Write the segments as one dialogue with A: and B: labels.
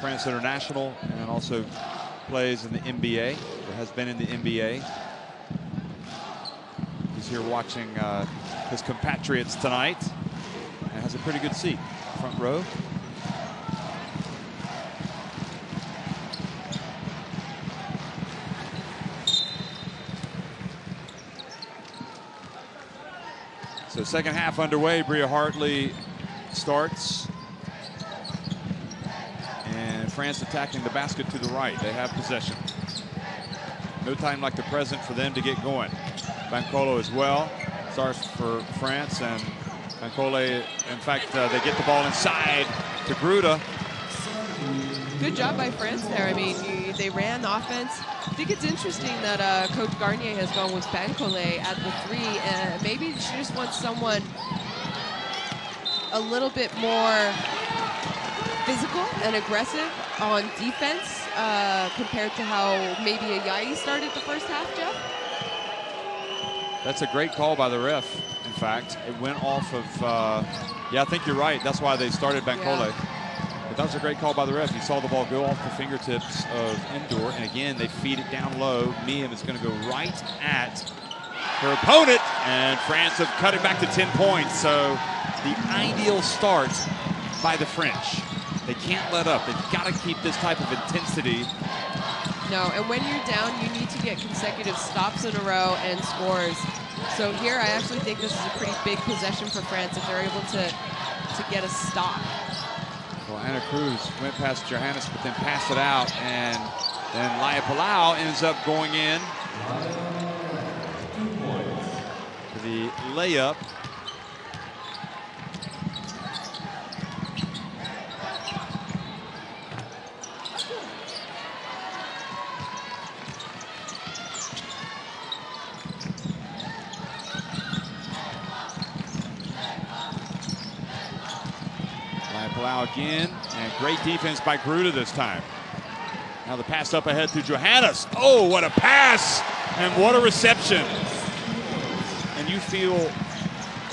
A: France international and also plays in the NBA, or has been in the NBA. He's here watching his compatriots tonight and has a pretty good seat, front row. So second half underway. Bria Hartley starts. And France attacking the basket to the right. They have possession. No time like the present for them to get going. Bancolo as well. Starts for France, and Bancolo, in fact, they get the ball inside to Gruda.
B: Good job by France there. I mean, they ran offense. I think it's interesting that Coach Garnier has gone with Bancolo at the 3, and maybe she just wants someone a little bit more physical and aggressive on defense compared to how maybe Ayayi started the first half, Jeff.
A: That's a great call by the ref, in fact. It went off of, yeah, I think you're right. That's why they started Bancolo. Yeah. But that was a great call by the ref. He saw the ball go off the fingertips of Indoor, and again, they feed it down low. Miem is going to go right at her opponent, and France have cut it back to 10 points. So the ideal start by the French. They can't let up. They've got to keep this type of intensity.
B: No, and when you're down, you need to get consecutive stops in a row and scores. So here, I actually think this is a pretty big possession for France if they're able to get a stop.
A: Well, Anna Cruz went past Johannes, but then passed it out, and then Laya Palau ends up going in for the layup. Palau again, and great defense by Gruda this time. Now the pass up ahead to Johannes. Oh, what a pass, and what a reception. And you feel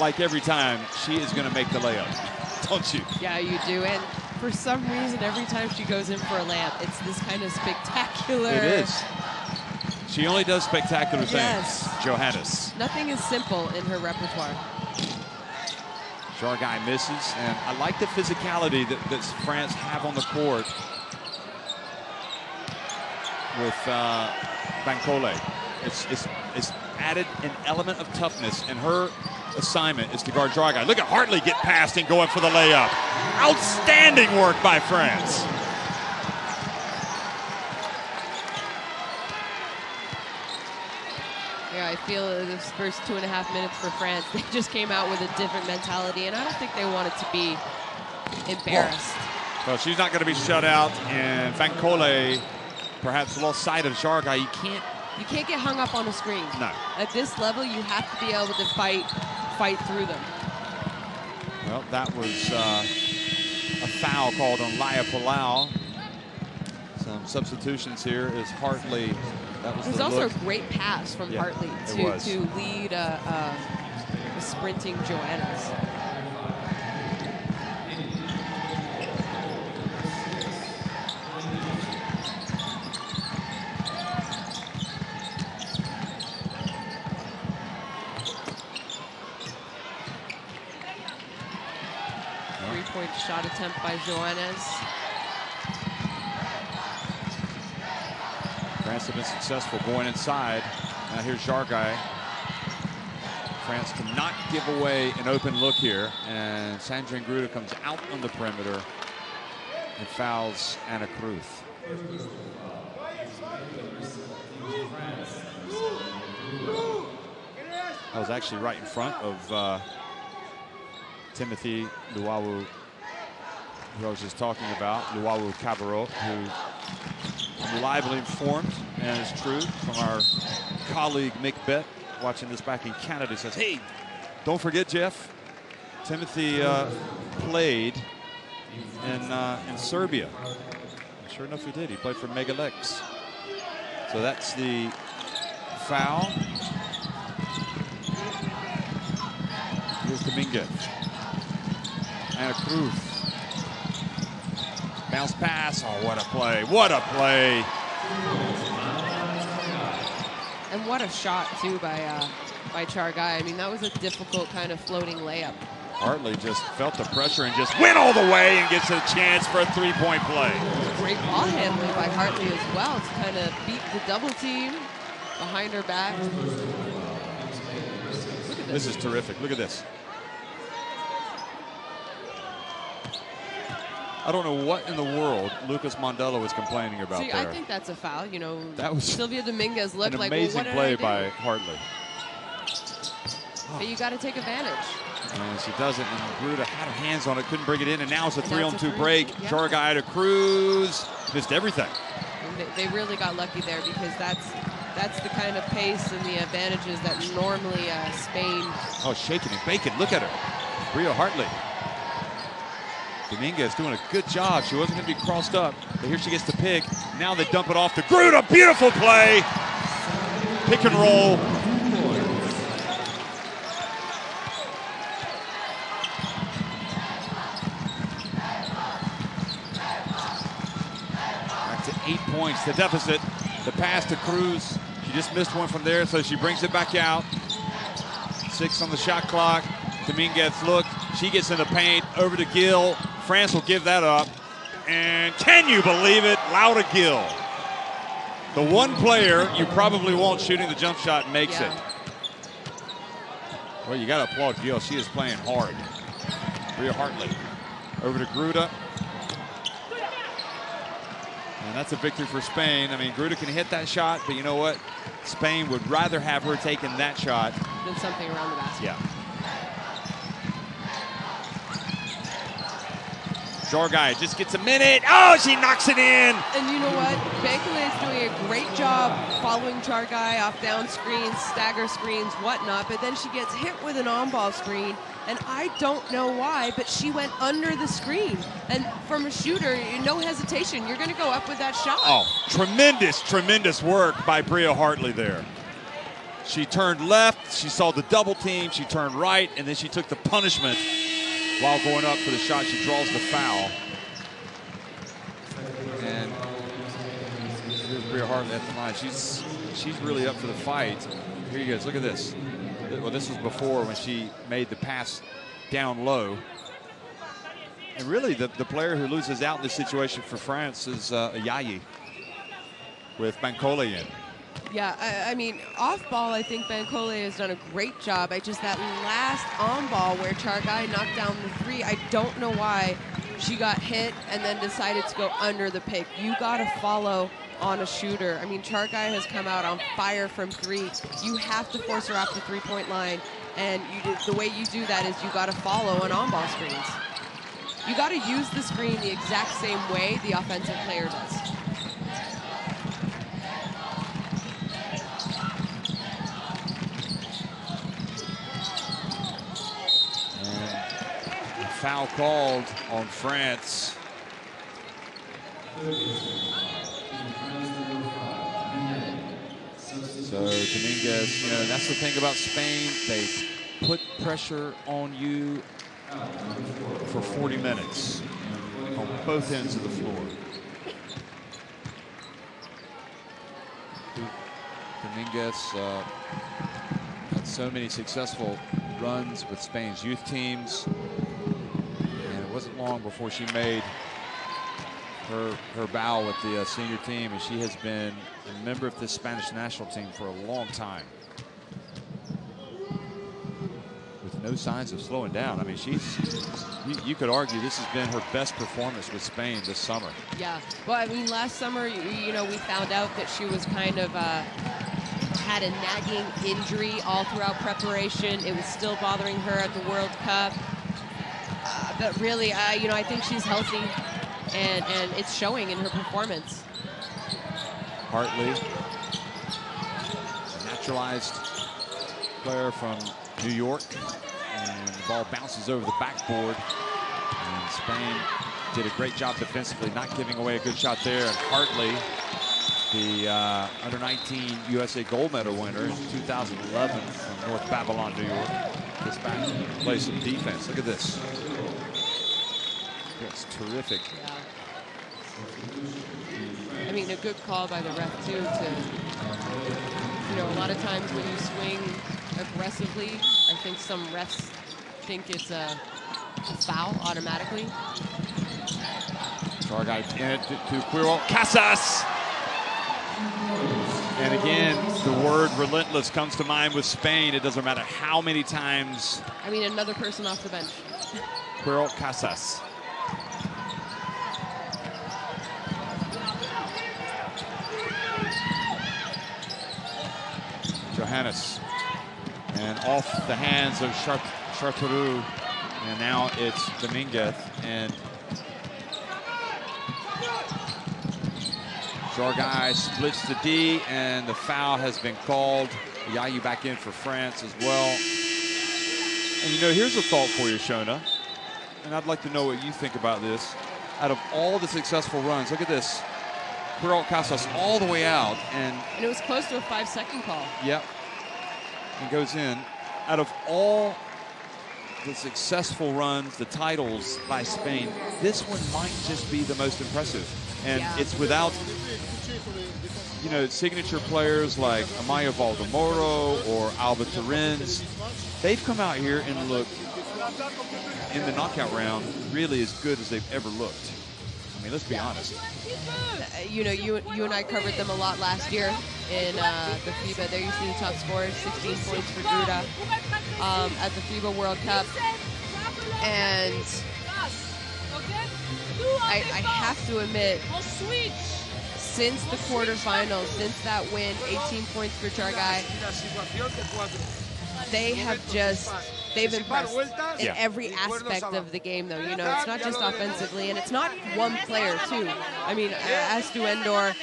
A: like every time she is going to make the layup, don't you?
B: Yeah, you do. And for some reason, every time she goes in for a layup, it's this kind of spectacular.
A: It is. She only does spectacular things, Johannes.
B: Nothing is simple in her repertoire.
A: Jarguy misses, and I like the physicality that France have on the court with Bancolo. It's added an element of toughness, and her assignment is to guard Jarguy. Look at Hartley get past and going for the layup. Outstanding work by France.
B: Yeah, I feel this first 2.5 minutes for France, they just came out with a different mentality, and I don't think they wanted to be embarrassed.
A: Well, she's not going to be shut out, and Bancolo perhaps lost sight of Jarguy. You can't get hung up on a screen. No. At this level, you have to be able to fight through them. Well, that was a foul called on Laya Palau. Some substitutions here is Hartley. That was
B: There's also a great pass from Hartley to lead a sprinting Johannes. Three-point shot attempt by Johannes.
A: France have been successful going inside. Now here's Jarguy. France cannot give away an open look here, and Sandrine Gruda comes out on the perimeter and fouls Anna Cruz. I was actually right in front of Timothy Luawu, who I was just talking about, Luawu Cabarro, who I'm reliably informed, and it's true, from our colleague Mick Bett, watching this back in Canada. He says, hey, don't forget, Jeff, Timothy played in Serbia. And sure enough, he did. He played for Megalex. So that's the foul. Here's Dominguez. Anna Cruz. Bounce pass. Oh, what a play. What a play.
B: And what a shot, too, by Chargai. I mean, that was a difficult kind of floating layup.
A: Hartley just felt the pressure and just went all the way and gets a chance for a three-point play.
B: Great ball handling by Hartley as well to kind of beat the double team behind her back. Look at
A: This is terrific. Look at this. I don't know what in the world Lucas Mondella was complaining about there.
B: I think that's a foul. You know,
A: that was
B: Sylvia Dominguez looked like,
A: amazing
B: well, what
A: play
B: did I do?
A: by Hartley.
B: But you got to take advantage.
A: And she doesn't, and Gruda had her hands on it, couldn't bring it in, and now it's a 3-on-2 break.
B: Yeah.
A: Chargai to Cruz, missed everything.
B: And they really got lucky there because that's the kind of pace and the advantages that normally Spain.
A: Oh, shaking and baking, look at her. Bria Hartley. Dominguez doing a good job. She wasn't going to be crossed up, but here she gets the pick. Now they dump it off to Gruda. Beautiful play. Pick and roll. Back to 8 points. The deficit. The pass to Cruz. She just missed one from there, so she brings it back out. 6 on the shot clock. Dominguez look. She gets in the paint. Over to Gill. France will give that up. And can you believe it? Laura Gill. The one player you probably won't shooting the jump shot makes it. Well, you got to applaud Gill. She is playing hard. Bria Hartley. Over to Gruda. And that's a victory for Spain. I mean, Gruda can hit that shot, but you know what? Spain would rather have her taking that shot
B: than something around the basket.
A: Yeah. Chargai just gets a minute. Oh, she knocks it in.
B: And you know what? Bankole is doing a great job following Chargai off down screens, stagger screens, whatnot, but then she gets hit with an on-ball screen, and I don't know why, but she went under the screen. And from a shooter, no hesitation, you're going to go up with that shot.
A: Oh, tremendous, tremendous work by Bria Hartley there. She turned left, she saw the double team, she turned right, and then she took the punishment while going up for the shot. She draws the foul. And here's Bria Hartley at the line. She's really up for the fight. Here you go. Look at this. Well, this was before when she made the pass down low. And really, the player who loses out in this situation for France is Ayayi with Bankole in.
B: Yeah, I mean, off ball, I think Bankole has done a great job. Just that last on ball where Chargai knocked down the three, I don't know why she got hit and then decided to go under the pick. You got to follow on a shooter. I mean, Chargai has come out on fire from three. You have to force her off the three-point line, and the way you do that is you got to follow on on-ball screens. You got to use the screen the exact same way the offensive player does.
A: Foul called on France. So Dominguez, you know, that's the thing about Spain. They put pressure on you for 40 minutes on both ends of the floor. Dominguez had so many successful runs with Spain's youth teams. It wasn't long before she made her bow with the senior team, and she has been a member of this Spanish national team for a long time with no signs of slowing down. I mean, you could argue this has been her best performance with Spain this summer.
B: Yeah, well, I mean, last summer, you know, we found out that she was kind of had a nagging injury all throughout preparation. It was still bothering her at the World Cup. But really, you know, I think she's healthy, and it's showing in her performance.
A: Hartley, naturalized player from New York, and the ball bounces over the backboard. And Spain did a great job defensively, not giving away a good shot there. And Hartley, the under-19 USA gold medal winner in 2011 from North Babylon, New York, gets back to play some defense. Look at this. That's terrific.
B: Yeah. I mean, a good call by the ref, too, to, you know, a lot of times when you swing aggressively, I think some refs think it's a foul automatically.
A: Chargai in it to Quiro. Casas! And again, the word relentless comes to mind with Spain. It doesn't matter how many times.
B: I mean, another person off the bench.
A: Quiro Casas. Johannes. And off the hands of Charteroux. And now it's Dominguez. And Chargai splits the D, and the foul has been called. Yayi back in for France as well. And you know, here's a thought for you, Shona. And I'd like to know what you think about this. Out of all the successful runs, look at this. Quiro Casas all the way out. And
B: it was close to a 5-second call.
A: Yep. And goes in. Out of all the successful runs, the titles by Spain, this one might just be the most impressive. And it's without, you know, signature players like Amaya Valdemoro or Alba Terens. They've come out here and looked in the knockout round really as good as they've ever looked. I mean, let's be honest.
B: You know, you and I covered them a lot last year in the FIBA. There you see the top scorers, 16 points for Druda at the FIBA World Cup. And I have to admit, since the quarterfinals, since that win, 18 points for Chargai, they've impressed in every aspect of the game, though. You know, it's not just offensively, and it's not one player, too. I mean, Astu Endor,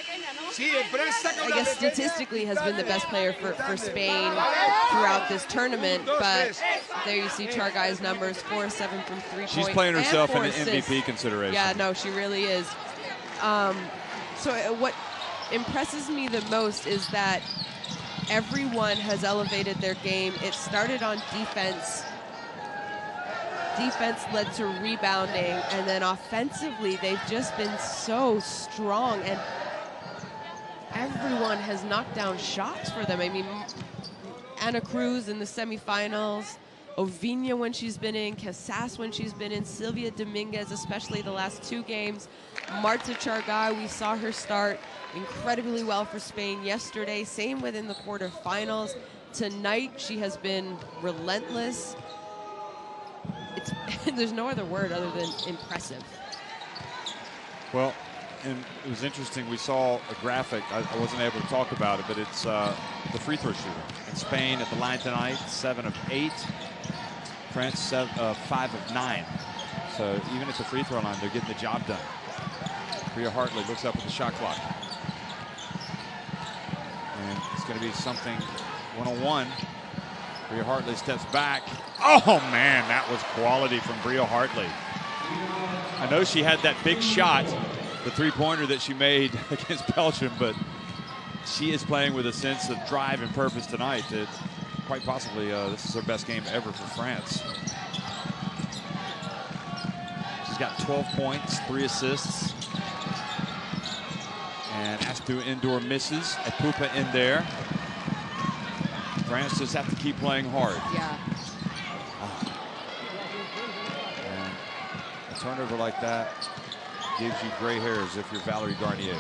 B: I guess statistically has been the best player for Spain throughout this tournament, but there you see Chargai's numbers, 4-7 from 3 points.
A: She's playing herself in an MVP consideration.
B: Yeah, no, she really is. So what impresses me the most is that everyone has elevated their game. It started on defense. Defense led to rebounding, and then offensively, they've just been so strong, and everyone has knocked down shots for them. I mean, Ana Cruz in the semifinals, Ovinha when she's been in, Casas when she's been in, Silvia Dominguez, especially the last 2 games. Marta Chargai, we saw her start incredibly well for Spain yesterday. Same within the quarterfinals. Tonight, she has been relentless. There's no other word other than impressive.
A: Well, and it was interesting. We saw a graphic. I wasn't able to talk about it, but it's the free throw shooter. In Spain at the line tonight, 7 of 8. France, 5 of 9. So even at the free throw line, they're getting the job done. Bria Hartley looks up at the shot clock. And it's going to be something one-on-one. Bria Hartley steps back. Oh, man, that was quality from Bria Hartley. I know she had that big shot, the three-pointer that she made against Belgium, but she is playing with a sense of drive and purpose tonight. That quite possibly this is her best game ever for France. She's got 12 points, 3 assists. And Astu Endor misses. Epupa in there. France just have to keep playing hard.
B: Yeah.
A: And a turnover like that gives you gray hairs if you're Valerie Garnier.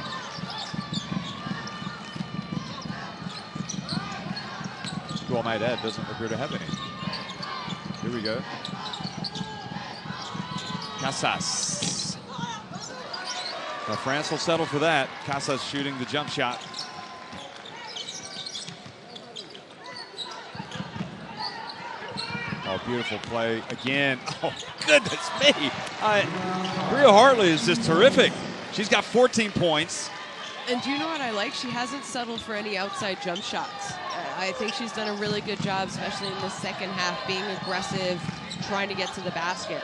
A: Who I might add doesn't appear to have any. Here we go. Casas. Now France will settle for that. Casas shooting the jump shot. Oh, beautiful play again. Oh, goodness me. Bria Hartley is just terrific. She's got 14 points.
B: And do you know what I like? She hasn't settled for any outside jump shots. I think she's done a really good job, especially in the second half, being aggressive, trying to get to the basket.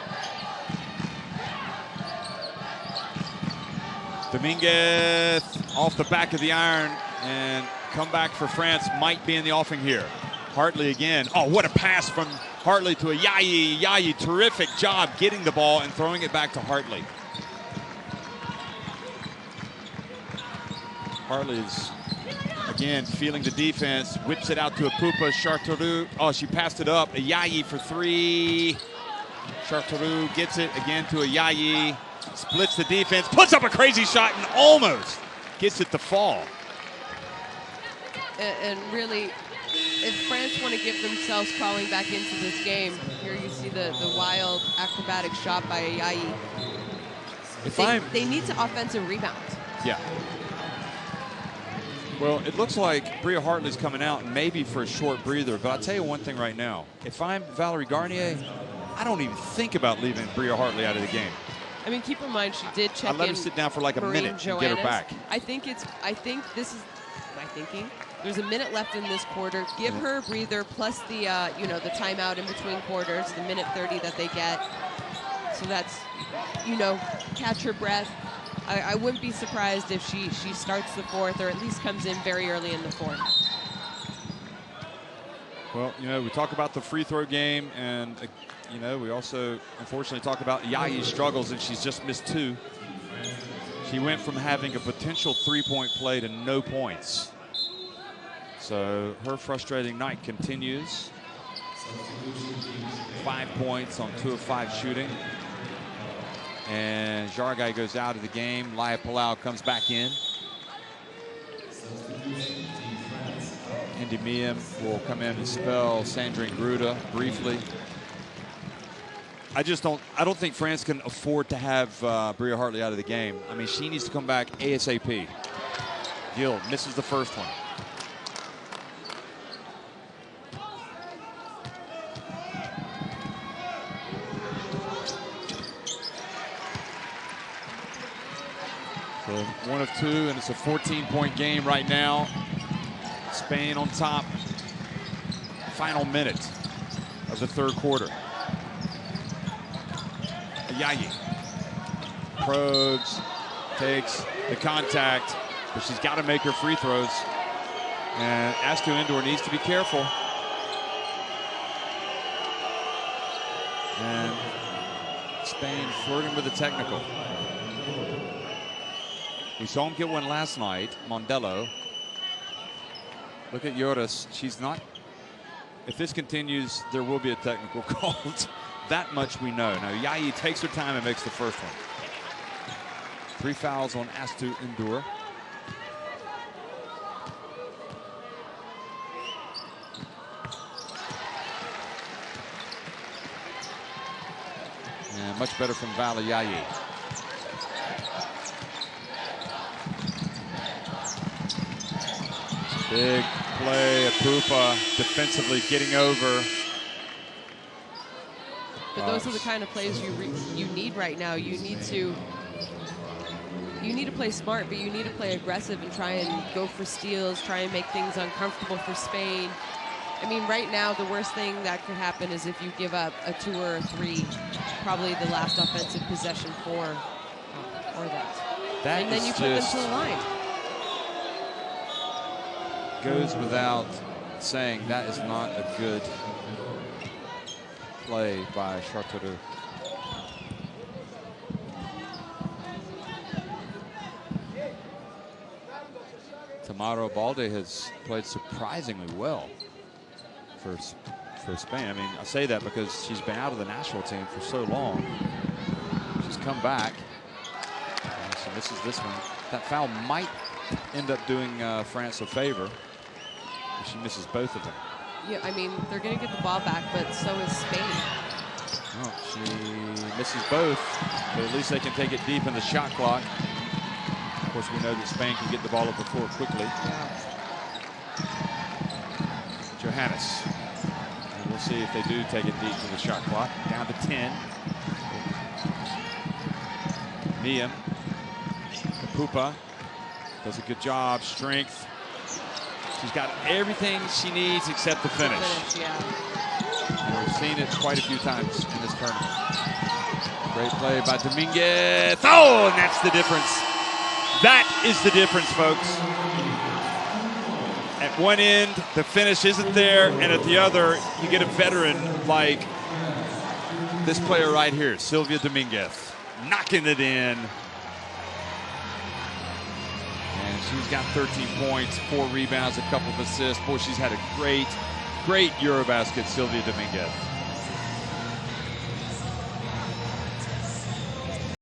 A: Dominguez off the back of the iron, and comeback for France might be in the offing here. Hartley again. Oh, what a pass from Hartley to a Yayi. Yayi, terrific job getting the ball and throwing it back to Hartley. Hartley's, again, feeling the defense. Whips it out to a Pupa. Charteroux. Oh, she passed it up. A Yayi for three. Charteroux gets it again to a Yayi. Splits the defense. Puts up a crazy shot and almost gets it to fall.
B: And really, if France want to give themselves crawling back into this game, here you see the wild acrobatic shot by a Yayi. They need to offensive rebound.
A: Yeah. Well, it looks like Bria Hartley's coming out maybe for a short breather, but I'll tell you one thing right now. If I'm Valerie Garnier, I don't even think about leaving Bria Hartley out of the game.
B: I mean, keep in mind, she did check in.
A: I let her sit down for like a minute and get her back.
B: I think this is my thinking. There's a minute left in this quarter. Give her a breather plus the the timeout in between quarters, the minute 30 that they get. So that's, catch her breath. I wouldn't be surprised if she starts the fourth or at least comes in very early in the fourth.
A: Well, we talk about the free throw game, and we also unfortunately talk about Yayi's struggles, and she's just missed two. She went from having a potential three-point play to no points. So her frustrating night continues. 5 points on 2 of 5 shooting. And Jargai goes out of the game. Laya Palau comes back in. Indy Miem will come in and spell Sandrine Gruda briefly. I don't think France can afford to have Bria Hartley out of the game. I mean, she needs to come back ASAP. Gill misses the first one. So 1 of 2, and it's a 14-point game right now. Spain on top. Final minute of the third quarter. Yayi probes, takes the contact, but she's got to make her free throws. And Astu Indoor needs to be careful. And Spain flirting with the technical. We saw him get one last night, Mondello. Look at Lloris. She's not. If this continues, there will be a technical called. That much we know. Now, Yayi takes her time and makes the first one. 3 fouls on Astu Indoor. And much better from Vala Yayi. Big play, a Pupa defensively getting over.
B: But those are the kind of plays you need right now. You need to play smart, but you need to play aggressive and try and go for steals, try and make things uncomfortable for Spain. I mean, right now, the worst thing that could happen is if you give up a 2 or a 3, probably the last offensive possession for that. And then you put them to the line.
A: Goes without saying that is not a good play by Charteroux. Tamara Balde has played surprisingly well for Spain. I mean, I say that because she's been out of the national team for so long. She's come back. She misses this one. That foul might end up doing France a favor. She misses both of them.
B: Yeah, I mean, they're going to get the ball back, but so is Spain.
A: Oh, she misses both, but at least they can take it deep in the shot clock. Of course, we know that Spain can get the ball up the floor quickly.
B: Yeah.
A: Johannes. And we'll see if they do take it deep to the shot clock. Down to 10. Miem. Pupa does a good job. Strength. She's got everything she needs except the finish. And we've seen it quite a few times in this tournament. Great play by Dominguez. Oh, and that's the difference. That is the difference, folks. At one end, the finish isn't there, and at the other, you get a veteran like this player right here, Sylvia Dominguez, knocking it in. And She's got 13 points, 4 rebounds, a couple of assists. Boy, she's had a great Eurobasket, Sylvia Dominguez.